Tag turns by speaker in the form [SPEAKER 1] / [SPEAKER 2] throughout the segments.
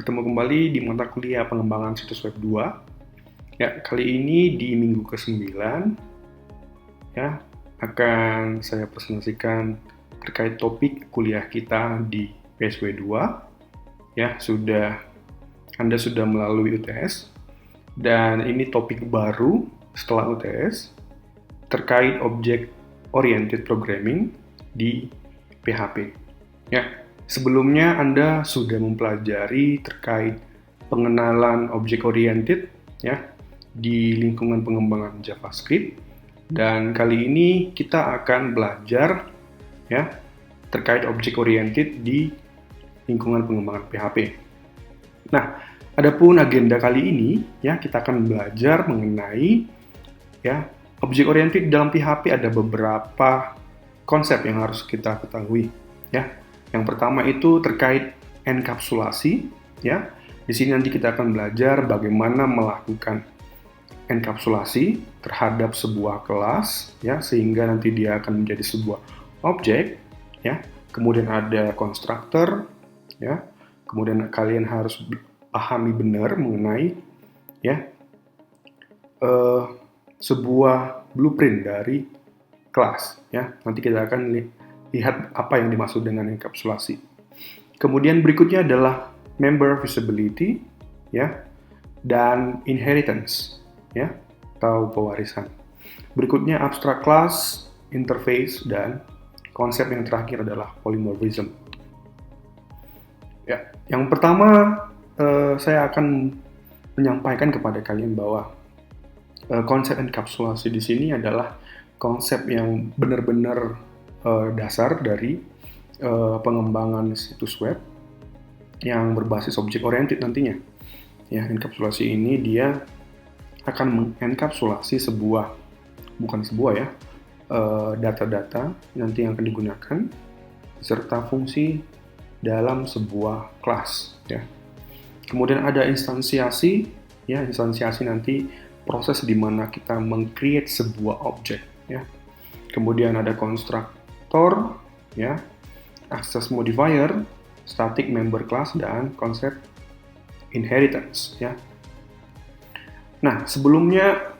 [SPEAKER 1] Ketemu kembali di mata kuliah pengembangan situs web 2. Ya, kali ini di minggu ke-9 ya, akan saya presentasikan terkait topik kuliah kita di PSW 2. Ya, Anda sudah melalui UTS dan ini topik baru setelah UTS terkait Object Oriented Programming di PHP. Ya, sebelumnya Anda sudah mempelajari terkait pengenalan Object Oriented ya di lingkungan pengembangan JavaScript, dan kali ini kita akan belajar ya terkait Object Oriented di lingkungan pengembangan PHP. Nah, adapun agenda kali ini ya kita akan belajar mengenai ya Object Oriented dalam PHP. Ada beberapa konsep yang harus kita ketahui ya. Yang pertama itu terkait enkapsulasi ya. Di sini nanti kita akan belajar bagaimana melakukan enkapsulasi terhadap sebuah kelas ya, sehingga nanti dia akan menjadi sebuah objek ya. Kemudian ada konstruktor ya. Kemudian kalian harus pahami benar mengenai ya sebuah blueprint dari kelas ya. Nanti kita akan lihat apa yang dimaksud dengan enkapsulasi. Kemudian berikutnya adalah member visibility ya, dan inheritance ya, atau pewarisan. Berikutnya abstract class, interface, dan konsep yang terakhir adalah polymorphism. Ya, yang pertama saya akan menyampaikan kepada kalian bahwa konsep enkapsulasi di sini adalah konsep yang benar-benar dasar dari pengembangan situs web yang berbasis object oriented nantinya. Ya, enkapsulasi ini dia akan mengenkapsulasi data-data nanti yang akan digunakan serta fungsi dalam sebuah kelas ya. Kemudian ada instansiasi ya, instansiasi nanti proses di mana kita meng-create sebuah objek ya. Kemudian ada konstruktor ya, access modifier, static member class, dan konsep inheritance ya. Nah, sebelumnya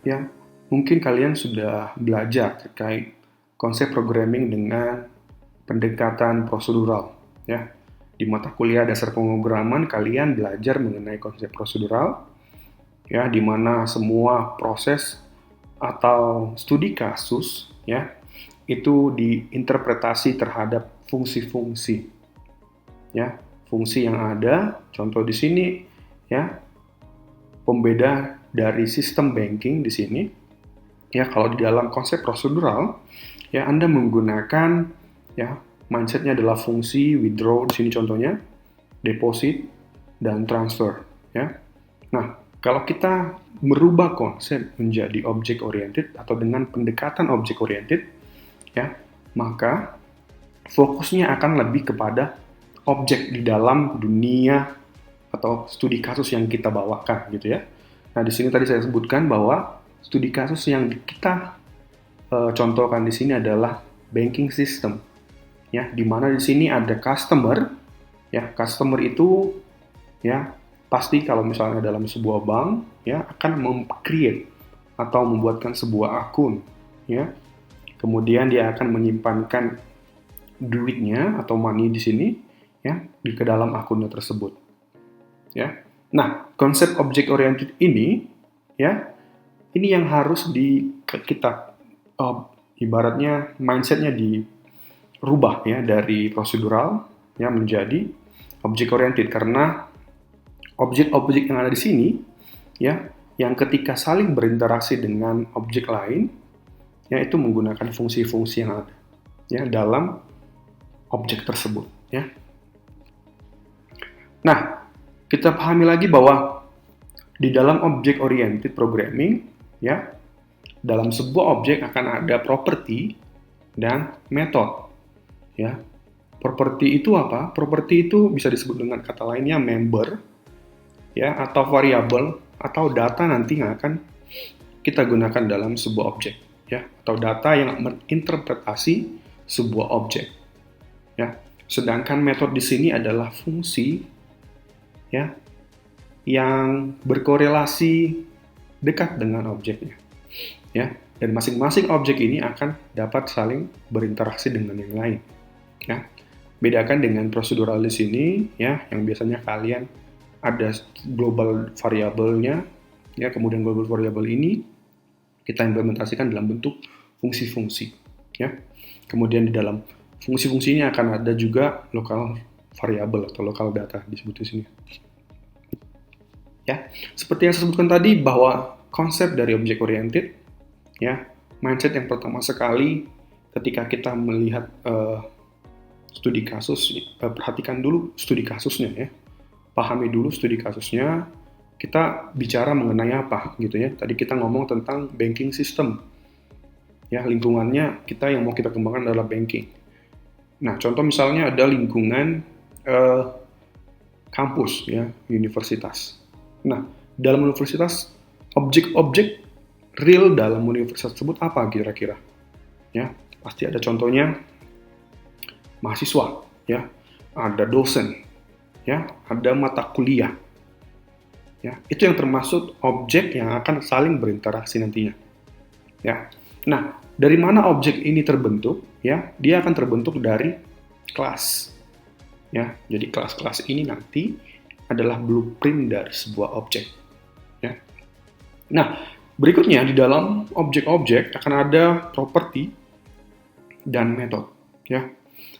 [SPEAKER 1] ya mungkin kalian sudah belajar terkait konsep programming dengan pendekatan prosedural ya. Di mata kuliah dasar pemrograman kalian belajar mengenai konsep prosedural ya, di mana semua proses atau studi kasus ya itu diinterpretasi terhadap fungsi-fungsi ya, fungsi yang ada. Contoh di sini ya, pembeda dari sistem banking di sini ya. Kalau di dalam konsep prosedural ya, Anda menggunakan ya mindsetnya adalah fungsi withdraw di sini contohnya, deposit, dan transfer ya. Nah, kalau kita merubah konsep menjadi object oriented atau dengan pendekatan object oriented ya, maka fokusnya akan lebih kepada objek di dalam dunia atau studi kasus yang kita bawakan gitu ya. Nah, di sini tadi saya sebutkan bahwa studi kasus yang kita contohkan di sini adalah banking system ya, di mana di sini ada customer ya. Customer itu ya pasti kalau misalnya dalam sebuah bank ya akan mem-create atau membuatkan sebuah akun ya. Kemudian dia akan menyimpankan duitnya atau money di sini ya di ke dalam akunnya tersebut ya. Nah, konsep object oriented ini ya, ini yang harus kita ibaratnya mindsetnya dirubah ya dari prosedural ya menjadi object oriented, karena objek-objek yang ada di sini ya, yang ketika saling berinteraksi dengan objek lain ya, itu menggunakan fungsi-fungsi yang ada ya dalam objek tersebut ya. Nah, kita pahami lagi bahwa di dalam object oriented programming ya, dalam sebuah objek akan ada property dan method ya. Property itu apa? Property itu bisa disebut dengan kata lainnya member ya, atau variabel atau data nanti yang akan kita gunakan dalam sebuah objek ya, atau data yang menginterpretasi sebuah objek ya. Sedangkan metode di sini adalah fungsi ya, yang berkorelasi dekat dengan objeknya, ya. Dan masing-masing objek ini akan dapat saling berinteraksi dengan yang lain, ya. Bedakan dengan prosedural di sini, ya, yang biasanya kalian ada global variabelnya, ya, kemudian global variable ini kita implementasikan dalam bentuk fungsi-fungsi, ya. Kemudian di dalam fungsi-fungsinya akan ada juga lokal variable atau lokal data disebut di sini. Ya, seperti yang saya sebutkan tadi bahwa konsep dari object oriented, ya, mindset yang pertama sekali ketika kita melihat studi kasus, perhatikan dulu studi kasusnya, ya, pahami dulu studi kasusnya. Kita bicara mengenai apa gitu ya. Tadi kita ngomong tentang banking system, ya, lingkungannya kita yang mau kita kembangkan adalah banking. Nah, contoh misalnya ada lingkungan kampus, ya, universitas. Nah, dalam universitas, objek-objek real dalam universitas tersebut apa kira-kira? Ya, pasti ada contohnya mahasiswa, ya, ada dosen, ya, ada mata kuliah. Ya, itu yang termasuk objek yang akan saling berinteraksi nantinya. Ya. Nah, dari mana objek ini terbentuk? Ya, dia akan terbentuk dari kelas. Ya, jadi kelas-kelas ini nanti adalah blueprint dari sebuah objek. Ya. Nah, berikutnya di dalam objek-objek akan ada properti dan metode. Ya,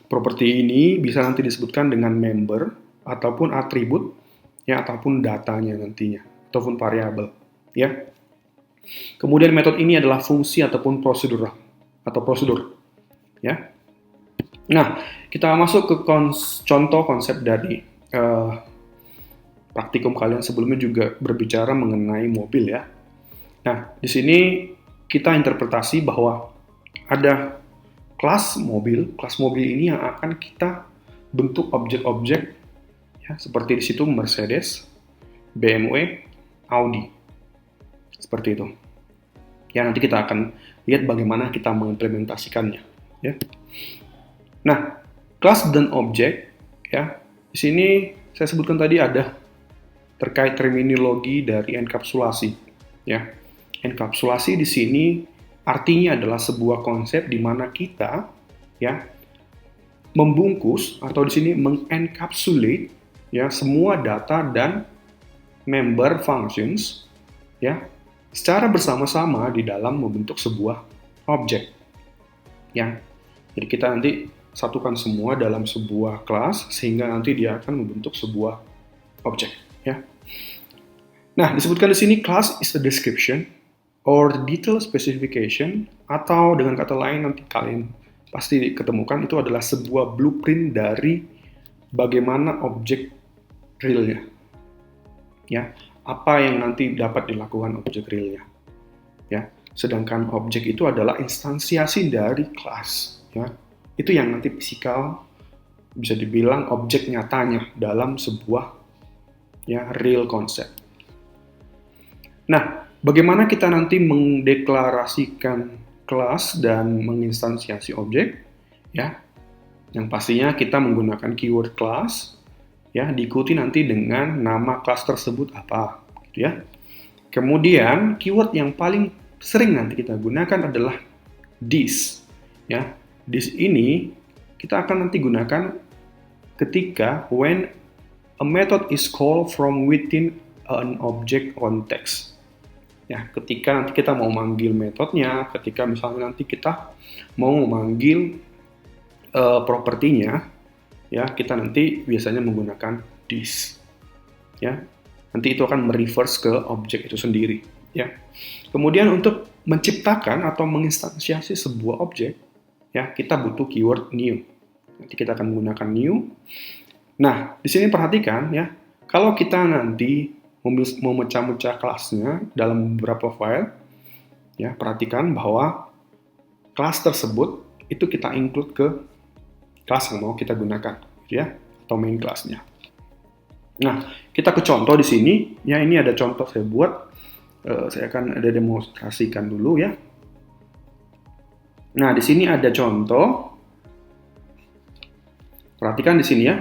[SPEAKER 1] properti ini bisa nanti disebutkan dengan member ataupun atribut, ya, ataupun datanya nantinya, ataupun variabel, ya. Kemudian metode ini adalah fungsi ataupun prosedur, ya. Nah, kita masuk ke contoh konsep dari praktikum kalian sebelumnya juga berbicara mengenai mobil, ya. Nah, di sini kita interpretasi bahwa ada kelas mobil ini yang akan kita bentuk objek-objek, ya, seperti di situ Mercedes, BMW, Audi. Seperti itu. Ya, nanti kita akan lihat bagaimana kita mengimplementasikannya, ya. Nah, kelas dan objek, ya. Di sini saya sebutkan tadi ada terkait terminologi dari enkapsulasi, ya. Enkapsulasi di sini artinya adalah sebuah konsep di mana kita, ya, membungkus atau di sini mengencapsulate, ya, semua data dan member functions, ya, secara bersama-sama di dalam membentuk sebuah objek, ya. Jadi kita nanti satukan semua dalam sebuah kelas sehingga nanti dia akan membentuk sebuah objek, ya. Nah, disebutkan di sini class is a description or detail specification, atau dengan kata lain nanti kalian pasti ketemukan itu adalah sebuah blueprint dari bagaimana objek realnya, ya, apa yang nanti dapat dilakukan objek realnya, ya. Sedangkan objek itu adalah instansiasi dari kelas, ya. Itu yang nanti fisikal, bisa dibilang objek nyatanya dalam sebuah, ya, real concept. Nah, bagaimana kita nanti mendeklarasikan kelas dan menginstansiasi objek, ya? Yang pastinya kita menggunakan keyword class, ya, diikuti nanti dengan nama kelas tersebut apa, gitu, ya. Kemudian keyword yang paling sering nanti kita gunakan adalah this, ya. This ini kita akan nanti gunakan ketika when a method is called from within an object context. Ya, ketika nanti kita mau manggil metodenya, ketika misalnya nanti kita mau memanggil propertinya, ya, kita nanti biasanya menggunakan this, ya. Nanti itu akan mereverse ke objek itu sendiri, ya. Kemudian untuk menciptakan atau menginstansiasi sebuah objek, ya, kita butuh keyword new. Nanti kita akan menggunakan new. Nah, di sini perhatikan, ya, kalau kita nanti memecah-mecah kelasnya dalam beberapa file, ya, perhatikan bahwa kelas tersebut itu kita include ke kelas yang mau kita gunakan, ya, atau main kelasnya. Nah, kita ke contoh di sini, ya, ini ada contoh saya buat, saya akan ada demonstrasikan dulu, ya. Nah, di sini ada contoh. Perhatikan di sini, ya.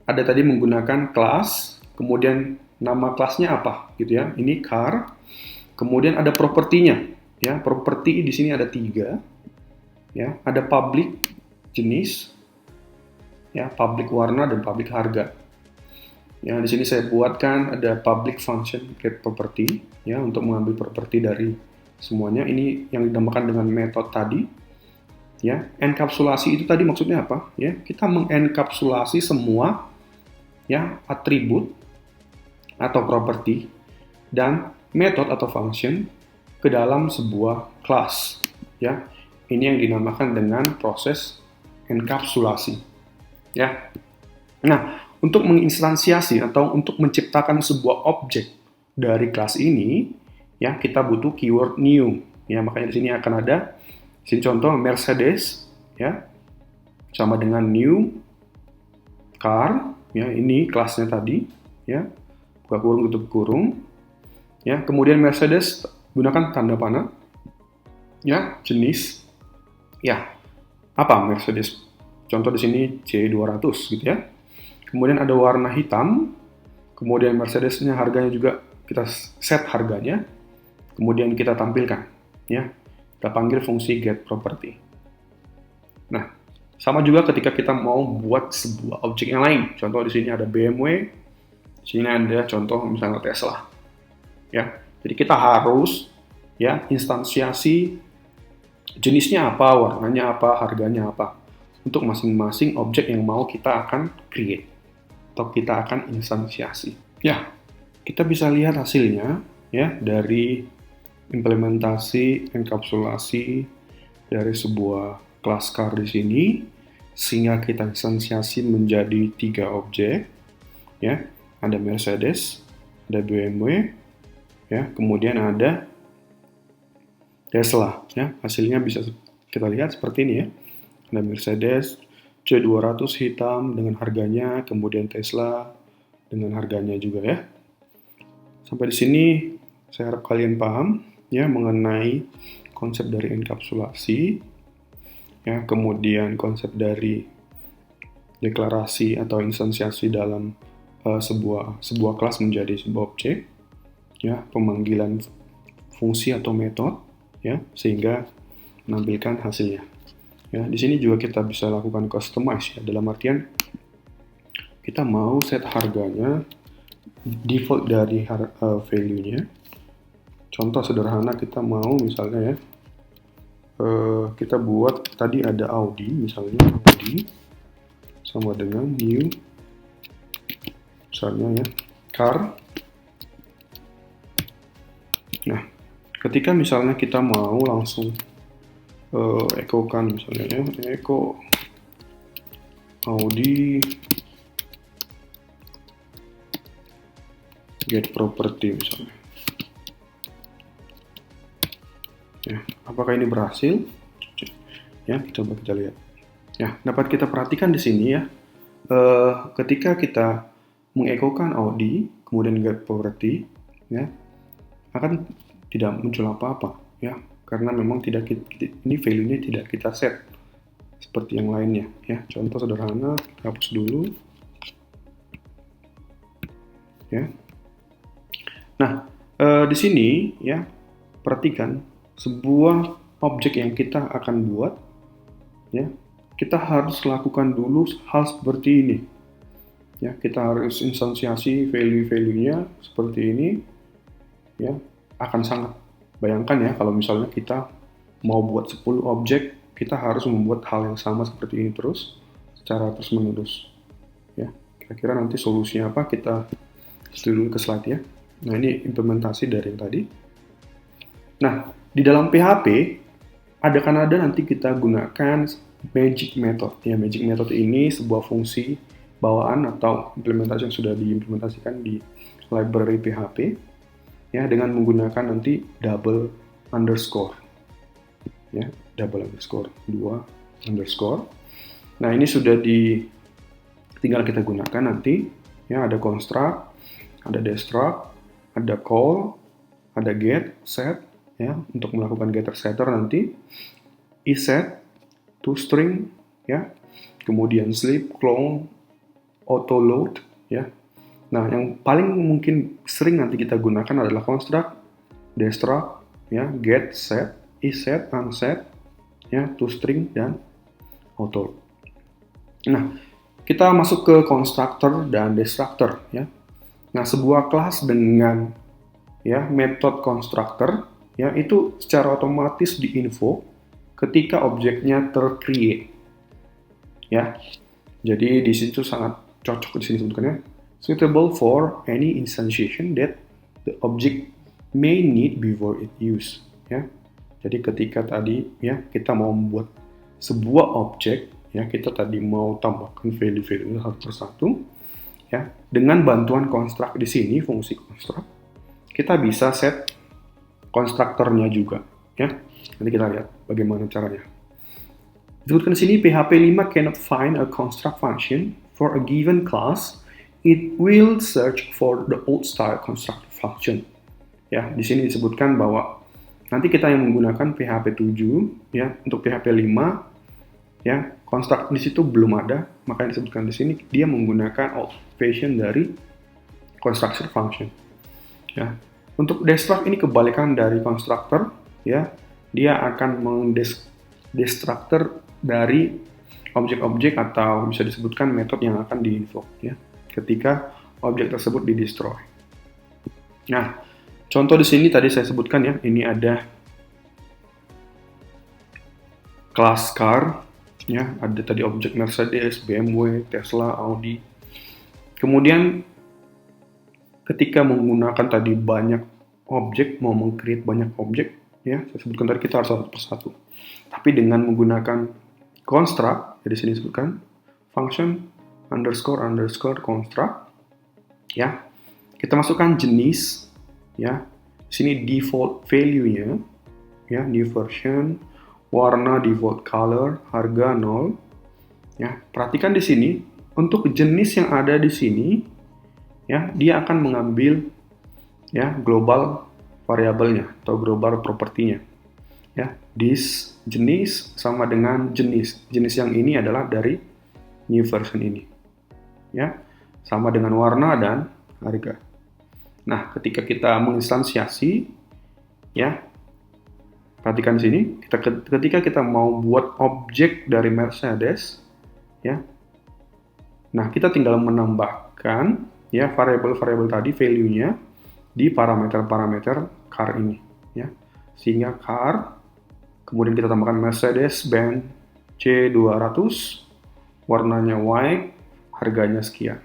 [SPEAKER 1] ada tadi menggunakan kelas, kemudian nama kelasnya apa gitu ya. Ini car. Kemudian ada propertinya ya. Properti di sini ada 3 ya. Ada public jenis ya, public warna dan public harga. Ya, di sini saya buatkan ada public function get property ya untuk mengambil properti dari semuanya. Ini yang dinamakan dengan metode tadi. Ya, enkapsulasi itu tadi maksudnya apa? Ya, kita mengenkapsulasi semua ya atribut atau properti dan metode atau function ke dalam sebuah class. Ya, ini yang dinamakan dengan proses enkapsulasi. Ya, nah untuk menginstansiasi atau untuk menciptakan sebuah objek dari kelas ini, ya kita butuh keyword new. Ya, makanya di sini akan ada, di sini contoh Mercedes, ya sama dengan new car, ya ini kelasnya tadi, ya buka kurung tutup kurung, ya kemudian Mercedes gunakan tanda panah, ya jenis, ya apa Mercedes? Contoh di sini C200 gitu ya. Kemudian ada warna hitam, kemudian Mercedesnya harganya juga kita set harganya, kemudian kita tampilkan, ya. Kita panggil fungsi get property. Nah, sama juga ketika kita mau buat sebuah objek yang lain. Contoh di sini ada BMW, di sini ada contoh misalnya Tesla, ya. Jadi kita harus ya instansiasi jenisnya apa, warnanya apa, harganya apa untuk masing-masing objek yang mau kita akan create atau kita akan instansiasi. Ya, kita bisa lihat hasilnya ya dari implementasi enkapsulasi dari sebuah kelas car di sini sehingga kita instansiasi menjadi 3 objek ya. Ada Mercedes, ada BMW ya, kemudian ada Tesla ya. Hasilnya bisa kita lihat seperti ini ya. Ada Mercedes C200 hitam dengan harganya, kemudian Tesla dengan harganya juga ya. Sampai di sini saya harap kalian paham ya mengenai konsep dari enkapsulasi ya, kemudian konsep dari deklarasi atau instansiasi dalam sebuah kelas menjadi sebuah objek ya, pemanggilan fungsi atau metode ya sehingga menampilkan hasilnya. Ya, di sini juga kita bisa lakukan customize ya, dalam artian kita mau set harganya default dari value-nya. Contoh sederhana kita mau misalnya ya, kita buat tadi ada Audi, misalnya Audi sama dengan new, misalnya ya, car. Nah, ketika misalnya kita mau langsung echo-kan misalnya ya, echo Audi get property misalnya. Ya, apakah ini berhasil? Ya, coba kita lihat. Ya, dapat kita perhatikan di sini ya, ketika kita mengekokan Audi, kemudian get property, ya, akan tidak muncul apa-apa, ya, karena memang tidak ini value-nya tidak kita set seperti yang lainnya, ya. Contoh sederhana, kita hapus dulu, ya. Nah, di sini, ya, perhatikan sebuah objek yang kita akan buat, ya, kita harus lakukan dulu hal seperti ini. Ya, kita harus instansiasi value-value-nya seperti ini. Ya, akan sangat bayangkan ya kalau misalnya kita mau buat 10 objek, kita harus membuat hal yang sama seperti ini terus secara terus-menerus. Ya, kira-kira nanti solusinya apa kita dulu ke slide ya. Nah, ini implementasi dari yang tadi. Nah, di dalam PHP ada nanti kita gunakan magic method. Ya, magic method ini sebuah fungsi bawaan atau implementasi yang sudah diimplementasikan di library PHP ya dengan menggunakan nanti double underscore. Ya, double underscore, 2 underscore. Nah, ini sudah tinggal kita gunakan nanti ya, ada construct, ada destruct, ada call, ada get, set ya untuk melakukan getter setter nanti, iset, toString ya, kemudian sleep, clone, auto load, ya. Nah, yang paling mungkin sering nanti kita gunakan adalah construct, destruct, ya, get, set, isset, unset, ya, toString, dan auto. Nah, kita masuk ke constructor dan destructor, ya. Nah, sebuah kelas dengan ya metode constructor, ya, itu secara otomatis diinfo ketika objeknya tercreate, ya. Jadi di situ sangat cocok di sini sebutkannya suitable for any instantiation that the object may need before it use, ya. Jadi ketika tadi ya kita mau membuat sebuah objek, ya, kita tadi mau tambahkan value-value satu persatu, ya, dengan bantuan construct di sini, fungsi construct, kita bisa set konstruktornya juga, ya. Nanti kita lihat bagaimana caranya. Disebutkan di sini PHP 5 cannot find a construct function for a given class. It will search for the old style constructor function. Ya, di sini disebutkan bahwa nanti kita yang menggunakan PHP 7, ya, untuk PHP 5, ya, construct di situ belum ada, makanya disebutkan di sini dia menggunakan old version dari constructor function. Ya. Untuk destruct ini kebalikan dari constructor, ya. Dia akan mendestructor dari objek-objek atau bisa disebutkan metode yang akan di-invoke, ya, ketika objek tersebut di-destroy. Nah, contoh di sini tadi saya sebutkan, ya, ini ada kelas car, ya, ada tadi objek Mercedes, BMW, Tesla, Audi. Kemudian ketika menggunakan tadi banyak objek, mau meng-create banyak objek, ya, saya sebutkan tadi kita harus satu persatu. Tapi dengan menggunakan construct, jadi sini disebutkan function underscore construct, ya, kita masukkan jenis, ya, sini default value-nya, ya, new version, warna default color, harga 0, ya. Perhatikan di sini untuk jenis yang ada di sini, ya, dia akan mengambil, ya, global variabelnya atau global propertinya, ya. This jenis sama dengan jenis yang ini adalah dari new version ini, ya, sama dengan warna dan harga. Nah, ketika kita menginstansiasi, ya, perhatikan di sini, ketika kita mau buat objek dari Mercedes, ya, nah kita tinggal menambahkan, ya, variabel-variabel tadi value-nya di parameter-parameter car ini, ya, sehingga car, kemudian kita tambahkan Mercedes-Benz C200, warnanya white, harganya sekian,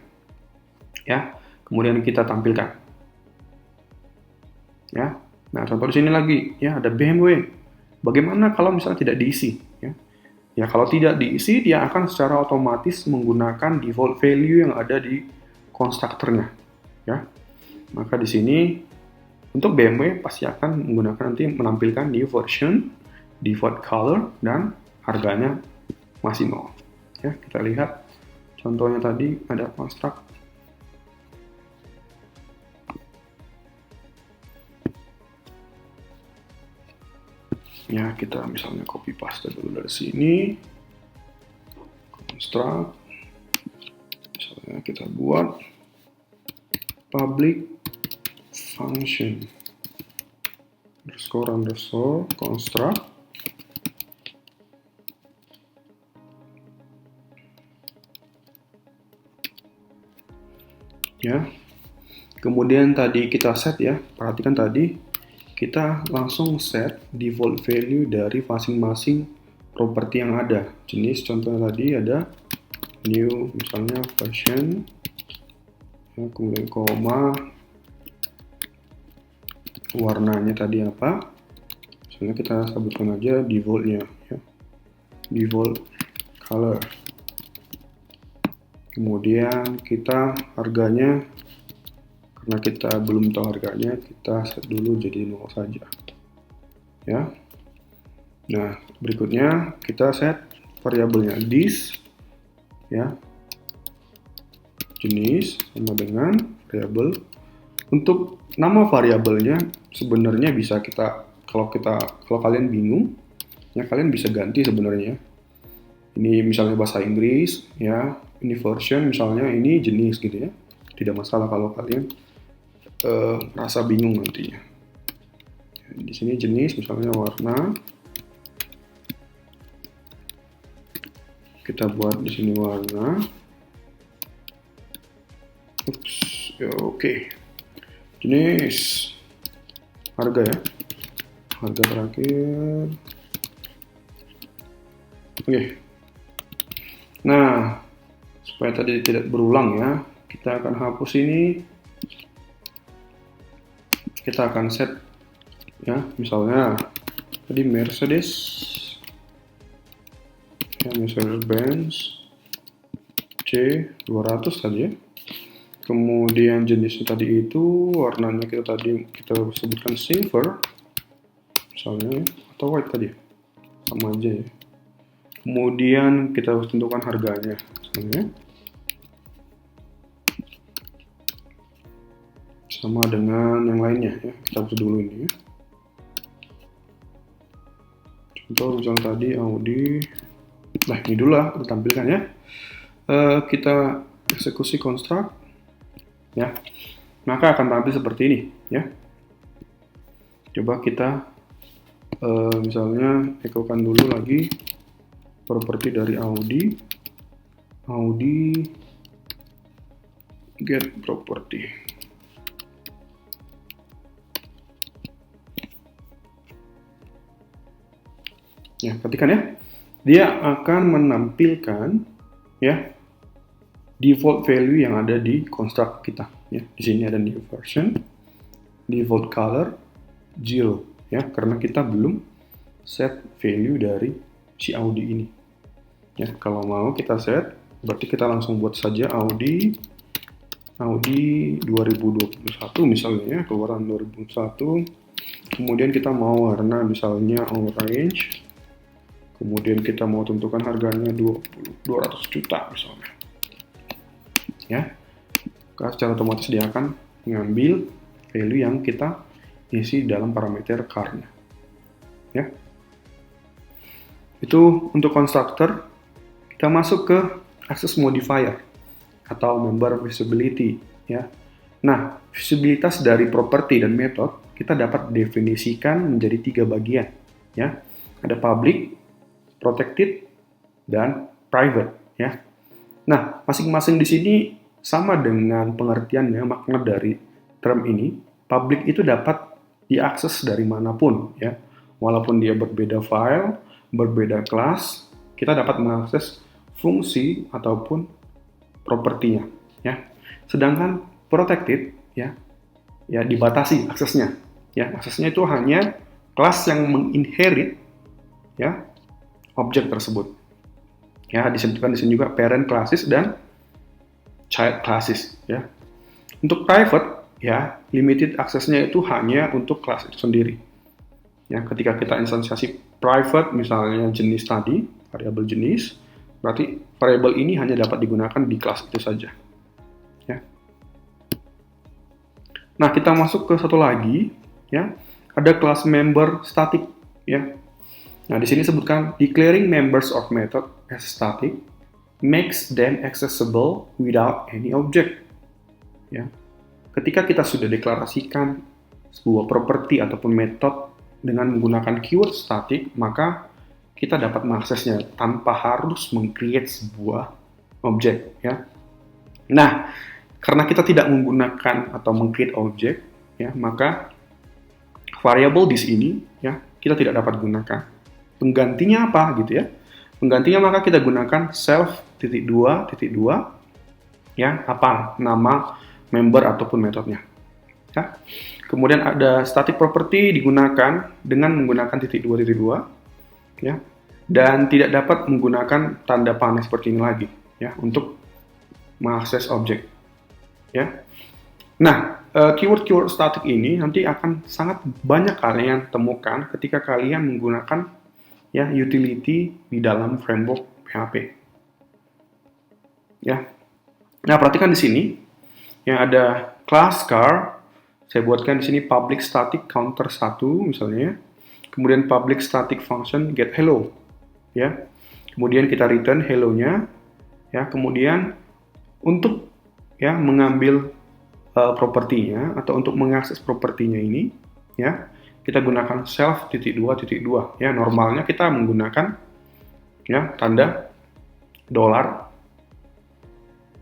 [SPEAKER 1] ya. Kemudian kita tampilkan, ya. Nah, contoh di sini lagi, ya, ada BMW. Bagaimana kalau misalnya tidak diisi, ya? Ya, kalau tidak diisi, dia akan secara otomatis menggunakan default value yang ada di konstruktornya, ya. Maka di sini untuk BMW pasti akan menggunakan nanti menampilkan new version, default color, dan harganya masih 0. Ya, kita lihat contohnya tadi ada construct. Ya, kita misalnya copy paste dulu dari sini. Construct. Misalnya kita buat public function underscore construct, ya. Kemudian tadi kita set, ya, perhatikan tadi kita langsung set default value dari masing-masing properti yang ada. Jenis contohnya tadi ada new, misalnya version, ya, kemudian koma, warnanya tadi apa, misalnya kita sebutkan aja defaultnya, ya, default color. Kemudian kita harganya, karena kita belum tahu harganya, kita set dulu jadi 0 saja, ya. Nah, berikutnya kita set variabelnya this, ya, jenis sama dengan variabel. Untuk nama variabelnya sebenarnya bisa kita, kalau kalian bingung, ya, kalian bisa ganti sebenarnya. Ini misalnya bahasa Inggris, ya. Ini version, misalnya ini jenis gitu ya. Tidak masalah kalau kalian merasa bingung nantinya. Di sini jenis, misalnya warna. Kita buat di sini warna. Ups, ya, oke. Jenis, harga ya. Harga terakhir. Oke. Nah, supaya tadi tidak berulang ya, kita akan hapus ini. Kita akan set ya, misalnya tadi Mercedes ya, Mercedes-Benz C200 tadi ya. Kemudian jenisnya tadi itu, warnanya kita sebutkan silver misalnya, atau white tadi, sama aja ya. Kemudian kita harus tentukan harganya misalnya, sama dengan yang lainnya ya. Kita hapus dulu ini ya. Contoh misalnya tadi Audi, nah ini dulu lah kita tampilkan ya. Kita eksekusi construct ya, maka akan tampil seperti ini ya. Coba kita misalnya ekokan dulu lagi properti dari Audi get property. Ya, perhatikan ya, dia akan menampilkan ya default value yang ada di construct kita ya. Di sini ada new version, default color, 0 ya, karena kita belum set value dari si Audi ini ya. Kalau mau kita set, berarti kita langsung buat saja Audi 2021 misalnya ya, keluaran 2021. Kemudian kita mau warna misalnya orange. Kemudian kita mau tentukan harganya 200 juta misalnya ya. Secara otomatis dia akan mengambil value yang kita isi dalam parameter car-nya ya. Itu untuk constructor. Kita masuk ke access modifier atau member visibility ya. Nah, visibilitas dari properti dan method kita dapat definisikan menjadi 3 bagian ya. Ada public, protected, dan private ya. Nah, masing-masing di sini sama dengan pengertiannya, makna dari term ini. Public itu dapat diakses dari manapun ya. Walaupun dia berbeda file, berbeda kelas, kita dapat mengakses fungsi ataupun propertinya ya. Sedangkan protected ya dibatasi aksesnya ya. Aksesnya itu hanya kelas yang menginherit ya objek tersebut ya. Disebutkan di sini juga parent classes dan child classes ya. Untuk private ya, limited aksesnya itu hanya untuk kelas itu sendiri ya. Ketika kita instansiasi private misalnya jenis tadi, variabel jenis, berarti variabel ini hanya dapat digunakan di kelas itu saja ya. Nah, kita masuk ke satu lagi ya, ada kelas member static ya. Nah, di sini sebutkan declaring members of method as static makes them accessible without any object. Ya. Ketika kita sudah deklarasikan sebuah properti ataupun metode dengan menggunakan keyword static, maka kita dapat mengaksesnya tanpa harus meng-create sebuah objek ya. Nah, karena kita tidak menggunakan atau meng-create objek ya, maka variable di sini ya kita tidak dapat gunakan. Penggantinya apa gitu ya? Penggantinya maka kita gunakan self.2.2 ya, apa nama member ataupun metodenya. Ya. Kemudian ada static property digunakan dengan menggunakan .2.2 ya, dan tidak dapat menggunakan tanda panah seperti ini lagi ya untuk mengakses objek ya. Nah, keyword static ini nanti akan sangat banyak kalian temukan ketika kalian menggunakan ya utility di dalam framework PHP ya. Nah, perhatikan di sini yang ada class car, saya buatkan di sini public static counter 1 misalnya, kemudian public static function get hello ya. Kemudian kita return hello-nya, ya. Kemudian untuk ya mengambil propertinya atau untuk mengakses propertinya ini, ya, kita gunakan self.2.2. Ya, normalnya kita menggunakan ya tanda dolar,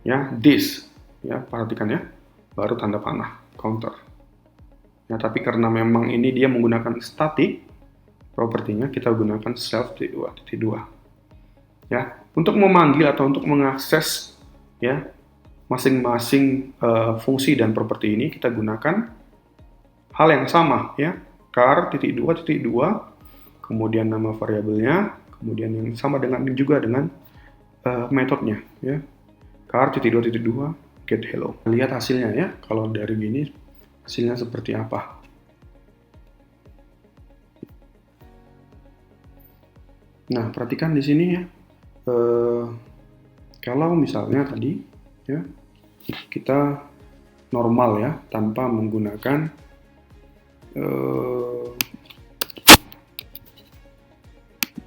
[SPEAKER 1] ya, this, ya, perhatikan ya, baru tanda panah counter. Ya, tapi karena memang ini dia menggunakan static propertinya, kita gunakan self.2.2. Ya, untuk memanggil atau untuk mengakses ya masing-masing fungsi dan properti ini, kita gunakan hal yang sama ya, char.2.2, kemudian nama variabelnya, kemudian yang sama juga dengan metodenya ya, char.2.2 get hello. Lihat hasilnya ya, kalau dari gini hasilnya seperti apa. Nah, perhatikan di sini ya, kalau misalnya tadi ya kita normal ya tanpa menggunakan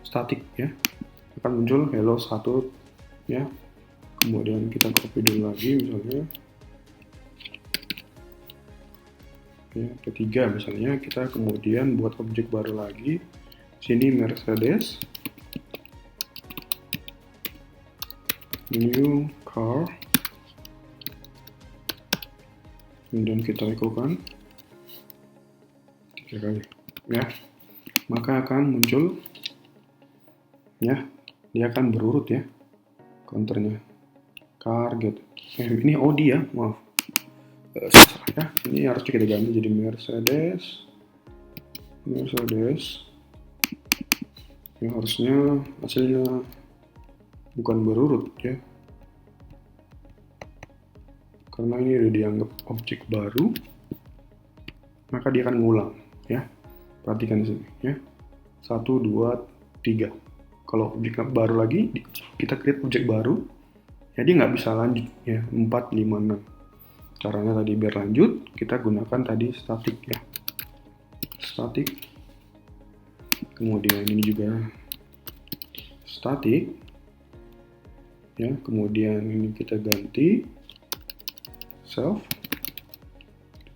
[SPEAKER 1] static ya, akan muncul hello 1 ya. Kemudian kita copy dulu lagi misalnya ya, ketiga misalnya, kita kemudian buat objek baru lagi sini, Mercedes new car, kemudian kita echokan 3 kali ya, maka akan muncul ya, dia akan berurut ya counternya, car get ini Audi ya, maaf ya, ini harus kita ganti jadi Mercedes ya, harusnya hasilnya bukan berurut ya, karena ini udah dianggap objek baru, maka dia akan ngulang ya. Perhatikan di sini ya, 1, 2, 3. Kalau objek baru lagi, kita create objek baru ya, dia nggak bisa lanjut ya, 4, 5, 6. Caranya tadi biar lanjut, kita gunakan tadi static ya, static, kemudian ini juga static ya, kemudian ini kita ganti self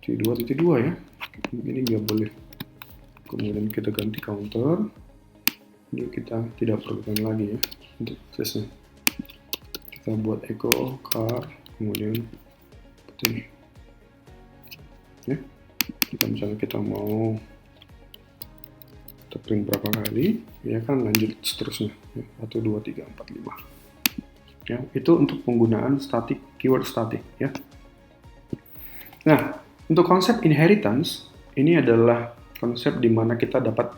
[SPEAKER 1] 2.2 ya, ini nggak boleh, kemudian kita ganti counter, ini kita tidak perlukan lagi ya untuk aksesnya, kita buat echo car, kemudian seperti ini ya. Kita misalnya kita mau print berapa kali ya kan, lanjut seterusnya ya, 1, 2, 3, 4, 5 ya. Itu untuk penggunaan static, keyword static ya. Nah, untuk konsep inheritance ini adalah konsep di mana kita dapat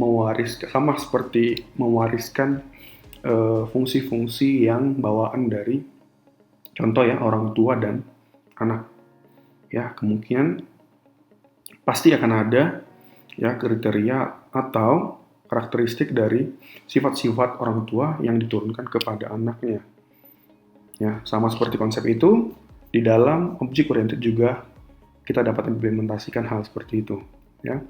[SPEAKER 1] mewariskan, sama seperti mewariskan fungsi-fungsi yang bawaan dari contoh ya orang tua dan anak ya. Kemungkinan pasti akan ada ya kriteria atau karakteristik dari sifat-sifat orang tua yang diturunkan kepada anaknya. Ya, sama seperti konsep itu, di dalam object oriented juga kita dapat implementasikan hal seperti itu. Ya.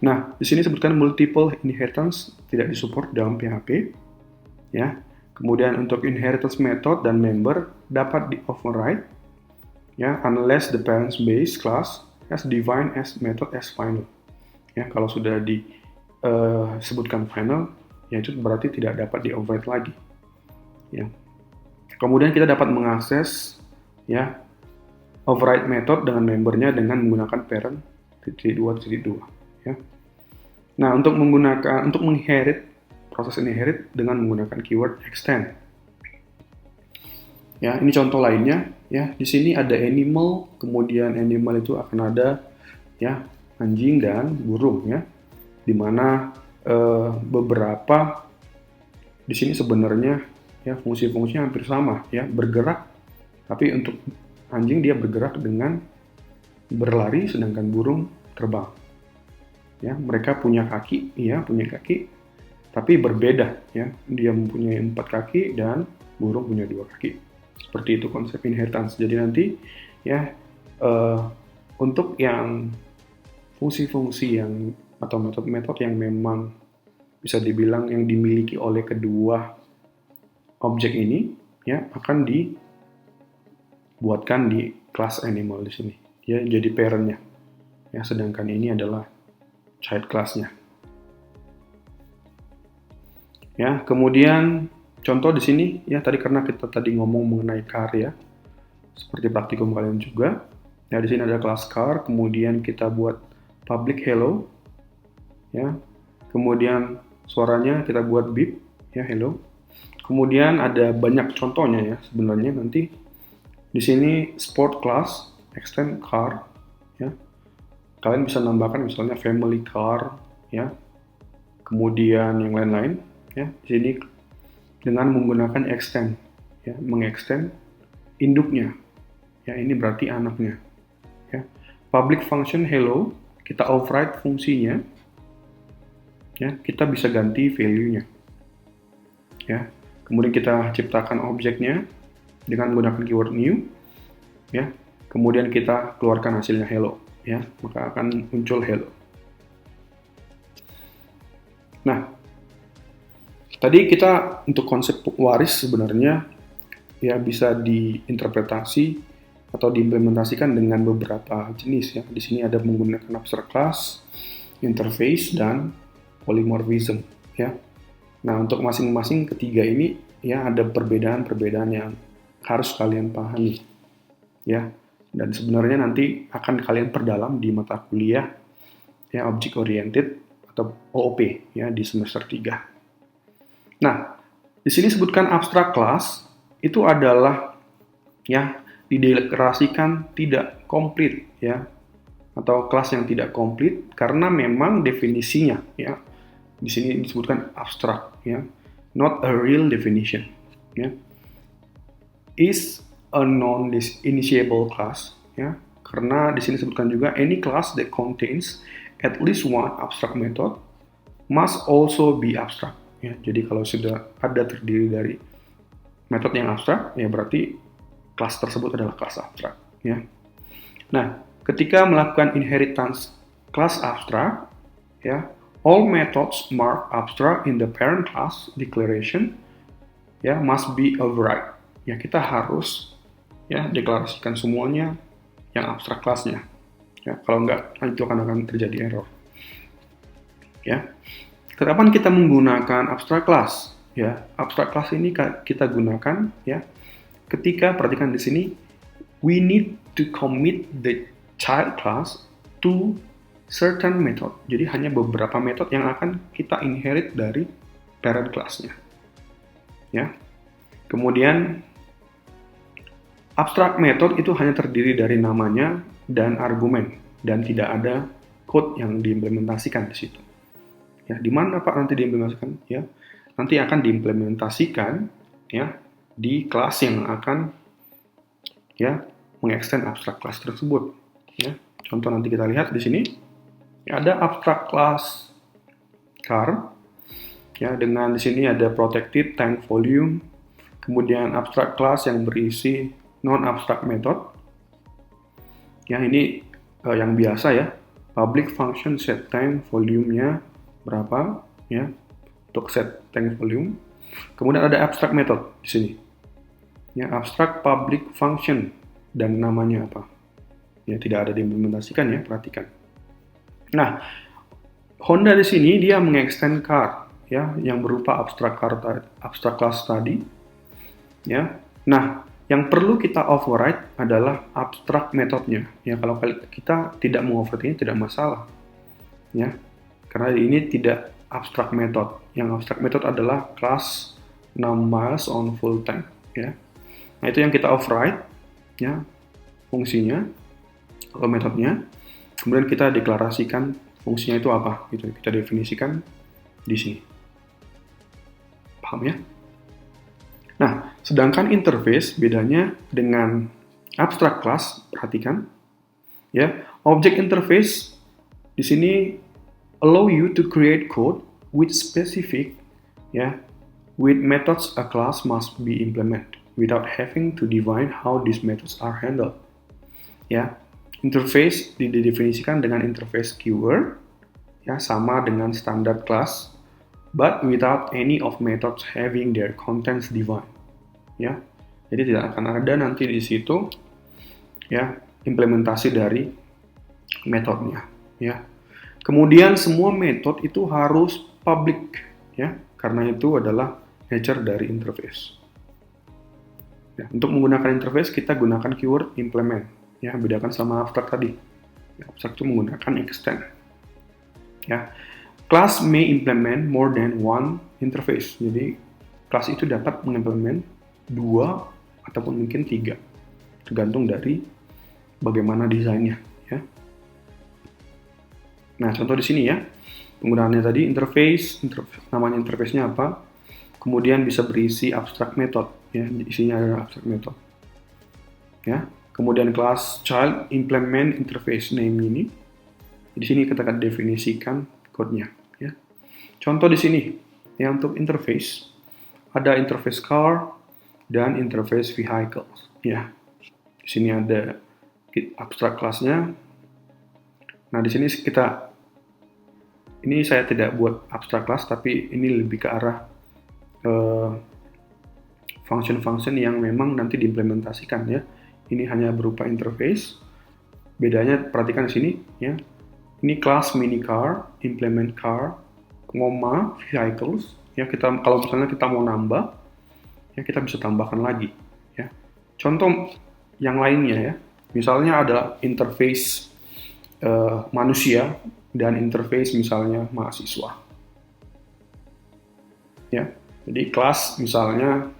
[SPEAKER 1] Nah, di sini sebutkan multiple inheritance tidak disupport dalam PHP. Ya. Kemudian untuk inheritance method dan member dapat di-override ya, unless the parents base class as defined as method as final. Ya, kalau sudah disebutkan final, ya itu berarti tidak dapat di-override lagi. Ya. Kemudian kita dapat mengakses ya override method dengan membernya dengan menggunakan parent 2.2 ya. Nah, untuk mengherit, proses inherit dengan menggunakan keyword extend. Ya, ini contoh lainnya ya. Di sini ada animal, kemudian animal itu akan ada ya anjing dan burung ya. Dimana beberapa di sini sebenarnya ya fungsi-fungsinya hampir sama ya, bergerak, tapi untuk anjing dia bergerak dengan berlari, sedangkan burung terbang. Ya, mereka punya kaki, tapi berbeda ya. Dia mempunyai 4 kaki dan burung punya 2 kaki. Seperti itu konsep inheritance. Jadi nanti ya untuk yang fungsi-fungsi yang atau metode-metode yang memang bisa dibilang yang dimiliki oleh kedua objek ini ya akan dibuatkan di kelas animal di sini. Ya, jadi parent-nya. Ya, sedangkan ini adalah child class-nya. Ya, kemudian contoh di sini ya tadi karena kita tadi ngomong mengenai car ya. Seperti praktikum kalian juga. Ya, di sini ada kelas car, kemudian kita buat public hello. Ya. Kemudian suaranya kita buat beep ya, hello. Kemudian ada banyak contohnya ya sebenarnya nanti di sini sport class extend car ya. Kalian bisa nambahkan misalnya family car ya. Kemudian yang lain-lain ya. Di sini dengan menggunakan extend ya, mengextend induknya. Ya, ini berarti anaknya. Ya. Public function hello, kita override fungsinya. Ya, kita bisa ganti value-nya. Ya. Kemudian kita ciptakan objeknya dengan menggunakan keyword new. Ya. Kemudian kita keluarkan hasilnya hello, ya. Maka akan muncul hello. Nah, tadi kita untuk konsep waris sebenarnya ya bisa diinterpretasi atau diimplementasikan dengan beberapa jenis ya. Di sini ada menggunakan abstract class, interface, dan polymorphism ya. Nah, untuk masing-masing ketiga ini ya ada perbedaan-perbedaan yang harus kalian pahami ya. Dan sebenarnya nanti akan kalian perdalam di mata kuliah ya Object Oriented atau OOP ya di semester 3. Nah, di sini sebutkan abstract class itu adalah ya dideklarasikan tidak komplit ya atau kelas yang tidak komplit karena memang definisinya ya di sini disebutkan abstract ya, not a real definition ya. Is a non-initiable class ya, karena di sini disebutkan juga any class that contains at least one abstract method must also be abstract ya. Jadi kalau sudah ada terdiri dari metode yang abstrak ya berarti kelas tersebut adalah kelas abstrak ya. Nah, ketika melakukan inheritance kelas abstrak ya, all methods marked abstract in the parent class declaration ya must be override. Ya, kita harus ya deklarasikan semuanya yang abstrak kelasnya. Ya, kalau enggak itu akan terjadi error. Ya. Kapan kita menggunakan abstract class? Ya, abstract class ini kita gunakan ya ketika perhatikan di sini we need to commit the child class to certain method. Jadi hanya beberapa metode yang akan kita inherit dari parent class-nya. Ya. Kemudian abstract method itu hanya terdiri dari namanya dan argumen dan tidak ada code yang diimplementasikan di situ. Ya, di mana Pak nanti diimplementasikan? Ya, nanti akan diimplementasikan ya di kelas yang akan ya mengextend abstract class tersebut. Ya, contoh nanti kita lihat di sini. Ya, ada abstract class car. Ya, dengan di sini ada protected tank volume. Kemudian abstract class yang berisi non-abstract method. Ya, ini yang biasa ya. Public function set tank volume-nya berapa ya untuk set tank volume. Kemudian ada abstract method di sini. Ya, abstract public function dan namanya apa. Ya, tidak ada diimplementasikan ya, perhatikan. Nah, Honda di sini dia mengextend car ya yang berupa abstract class tadi. Ya. Nah, yang perlu kita override adalah abstract methodnya. Ya, kalau kita tidak mengoverride ini tidak masalah. Ya. Karena ini tidak abstract method. Yang abstract method adalah class 6 miles on full tank ya. Nah, itu yang kita override ya fungsinya atau metodenya. Kemudian kita deklarasikan fungsinya itu apa gitu. Kita definisikan di sini. Paham ya? Nah, sedangkan interface bedanya dengan abstract class, perhatikan ya. Object interface di sini allow you to create code with specific ya with methods a class must be implemented without having to define how these methods are handled. Ya, interface didefinisikan dengan interface keyword ya sama dengan standard class but without any of methods having their contents defined. Ya, jadi tidak akan ada nanti di situ ya implementasi dari metodenya. Ya, kemudian semua metode itu harus public ya, karena itu adalah nature dari interface. Ya, untuk menggunakan interface kita gunakan keyword implement. Ya, bedakan sama abstract tadi. Ya, abstract itu menggunakan extend. Ya, class may implement more than one interface. Jadi kelas itu dapat mengimplement 2 ataupun mungkin 3, tergantung dari bagaimana desainnya. Ya. Nah, contoh di sini ya, penggunaannya tadi interface, namanya interface-nya apa, kemudian bisa berisi abstract method, ya, isinya adalah abstract method. Ya, kemudian class child implement interface name ini, di sini kita akan definisikan code-nya. Ya. Contoh di sini, ya untuk interface, ada interface car dan interface vehicles. Ya, di sini ada abstract class-nya. Nah, di sini ini saya tidak buat abstract class, tapi ini lebih ke arah function-function yang memang nanti diimplementasikan ya. Ini hanya berupa interface. Bedanya perhatikan di sini ya. Ini class mini car, implement car, vehicles. Ya, kalau misalnya kita mau nambah, ya kita bisa tambahkan lagi. Ya. Contoh yang lainnya ya. Misalnya ada interface manusia dan interface misalnya mahasiswa. Ya, jadi kelas misalnya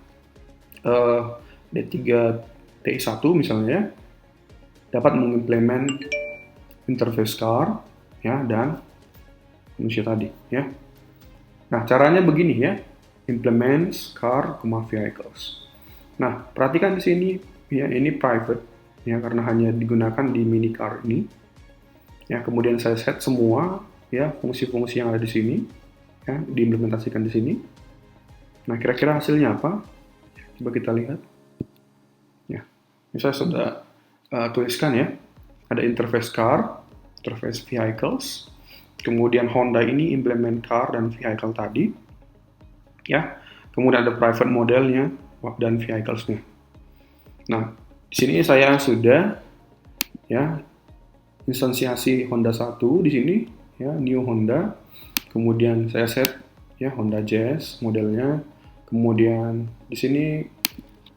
[SPEAKER 1] D3 T1 misalnya dapat mengimplement interface car ya dan manusia tadi ya. Nah, caranya begini ya. Implements car, vehicles. Nah, perhatikan di sini ya, ini private ya karena hanya digunakan di mini car ini. Ya, kemudian saya set semua ya fungsi-fungsi yang ada di sini ya, diimplementasikan di sini. Nah, kira-kira hasilnya apa? Coba kita lihat. Ya, ini saya sudah tuliskan ya. Ada interface car, interface vehicles, kemudian Honda ini implement car dan vehicle tadi. Ya, kemudian ada private modelnya dan vehicles-nya. Nah, di sini saya sudah ya instansiasi Honda 1 di sini ya, new Honda. Kemudian saya set ya Honda Jazz modelnya. Kemudian di sini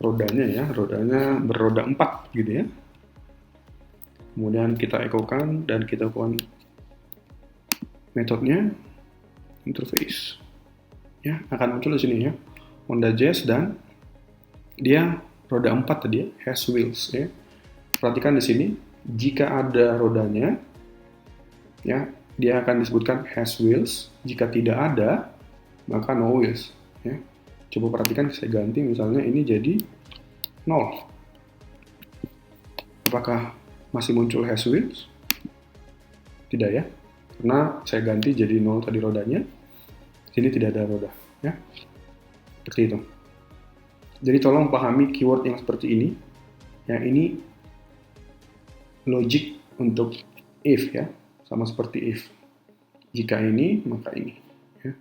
[SPEAKER 1] rodanya ya, rodanya beroda 4 gitu ya. Kemudian kita ekokan dan kita lakukan metodenya interface. Ya, akan muncul di sini ya. Honda Jazz dan dia roda 4 tadi ya, has wheels ya. Perhatikan di sini, jika ada rodanya ya, dia akan disebutkan has wheels. Jika tidak ada, maka no wheels ya. Coba perhatikan, saya ganti misalnya ini jadi 0. Apakah masih muncul has wheels? Tidak ya, karena saya ganti jadi 0 tadi rodanya. Sini tidak ada roda ya. Seperti itu. Jadi tolong pahami keyword yang seperti ini. Ya, ini logic untuk if ya, sama seperti if. Jika ini, maka ini. Ya.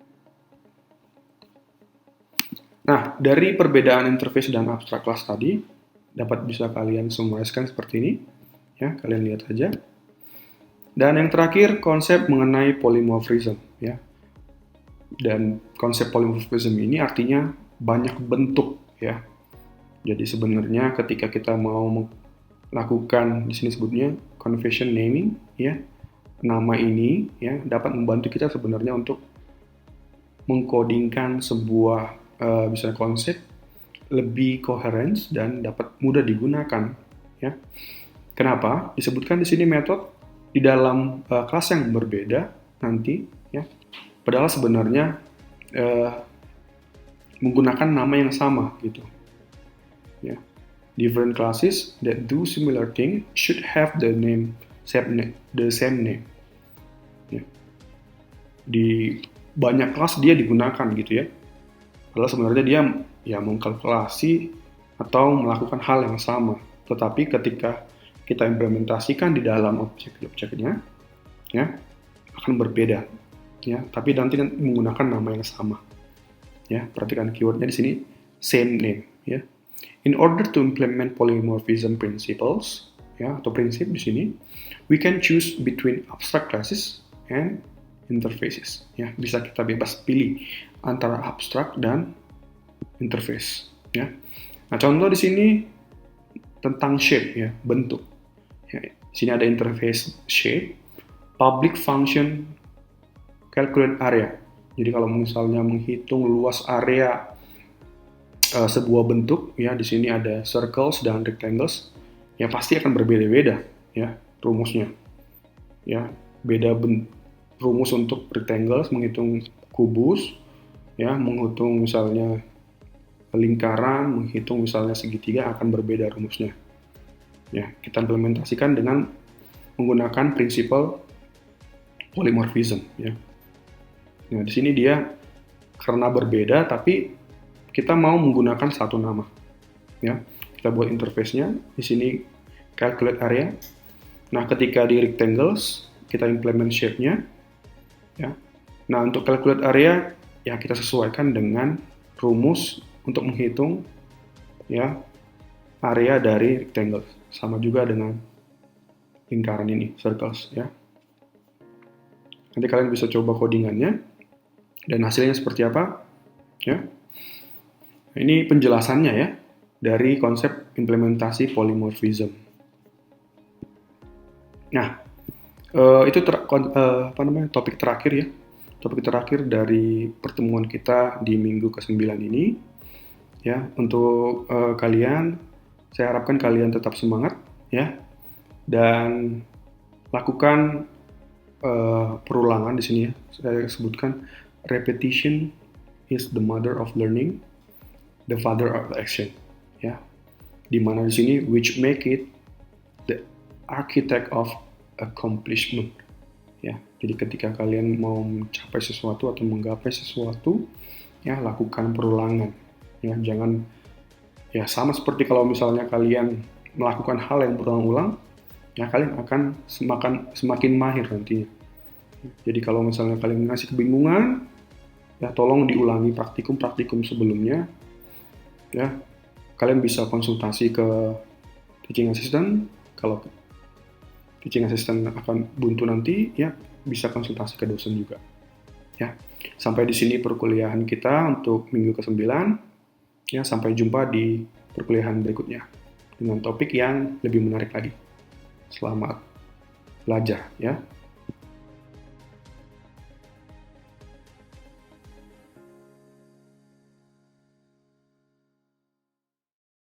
[SPEAKER 1] Nah, dari perbedaan interface dan abstract class tadi, dapat bisa kalian summariskan seperti ini. Ya, kalian lihat aja. Dan yang terakhir, konsep mengenai polymorphism. Ya. Dan konsep polymorphism ini artinya banyak bentuk. Ya. Jadi sebenarnya ketika kita mau melakukan di sini sebutnya convention naming ya, nama ini ya dapat membantu kita sebenarnya untuk mengkodingkan sebuah misalnya konsep lebih koheren dan dapat mudah digunakan ya. Kenapa? Disebutkan di sini metode di dalam kelas yang berbeda nanti ya. Padahal sebenarnya menggunakan nama yang sama gitu. Ya. Different classes that do similar thing should have the same name. Ya. Di banyak kelas dia digunakan gitu ya. Padahal sebenarnya dia ya mengkalkulasi atau melakukan hal yang sama. Tetapi ketika kita implementasikan di dalam objek-objeknya, ya akan berbeda. ya, tapi nanti menggunakan nama yang sama. Ya, perhatikan keywordnya di sini same name, ya. In order to implement polymorphism principles, ya, atau prinsip di sini, we can choose between abstract classes and interfaces. Ya, bisa kita bebas pilih antara abstract dan interface. Ya. Nah, contoh di sini tentang shape, ya, bentuk. Ya, di sini ada interface shape, public function calculate area. Jadi kalau misalnya menghitung luas area sebuah bentuk, ya, di sini ada circles dan rectangles, ya pasti akan berbeda-beda, ya, rumusnya. Ya, beda rumus untuk rectangles menghitung kubus, ya, menghitung misalnya lingkaran, menghitung misalnya segitiga akan berbeda rumusnya. Ya, kita implementasikan dengan menggunakan prinsipal polymorphism, ya. Nah, di sini dia karena berbeda, tapi kita mau menggunakan satu nama. Ya, kita buat interface-nya di sini calculate area. Nah, ketika di rectangles kita implement shape-nya. Ya. Nah, untuk calculate area ya kita sesuaikan dengan rumus untuk menghitung ya area dari rectangle. Sama juga dengan lingkaran ini, circles, ya. Nanti kalian bisa coba codingannya dan hasilnya seperti apa, ya. Ini penjelasannya ya dari konsep implementasi polymorphism. Nah, itu topik terakhir ya. Topik terakhir dari pertemuan kita di minggu ke-9 ini. Ya, untuk kalian, saya harapkan kalian tetap semangat ya dan lakukan perulangan di sini ya. Saya sebutkan repetition is the mother of learning, the father of action. Ya, dimana di sini which make it the architect of accomplishment. Ya, jadi ketika kalian mau mencapai sesuatu atau menggapai sesuatu, ya lakukan perulangan. Ya, jangan ya sama seperti kalau misalnya kalian melakukan hal yang berulang-ulang, ya kalian akan semakin mahir nantinya. Jadi kalau misalnya kalian ngasih kebingungan, ya tolong diulangi praktikum sebelumnya. Ya, kalian bisa konsultasi ke teaching assistant. Kalau teaching assistant akan buntu nanti, ya bisa konsultasi ke dosen juga. Ya, sampai di sini perkuliahan kita untuk minggu ke-9. Ya, sampai jumpa di perkuliahan berikutnya dengan topik yang lebih menarik lagi. Selamat belajar, ya.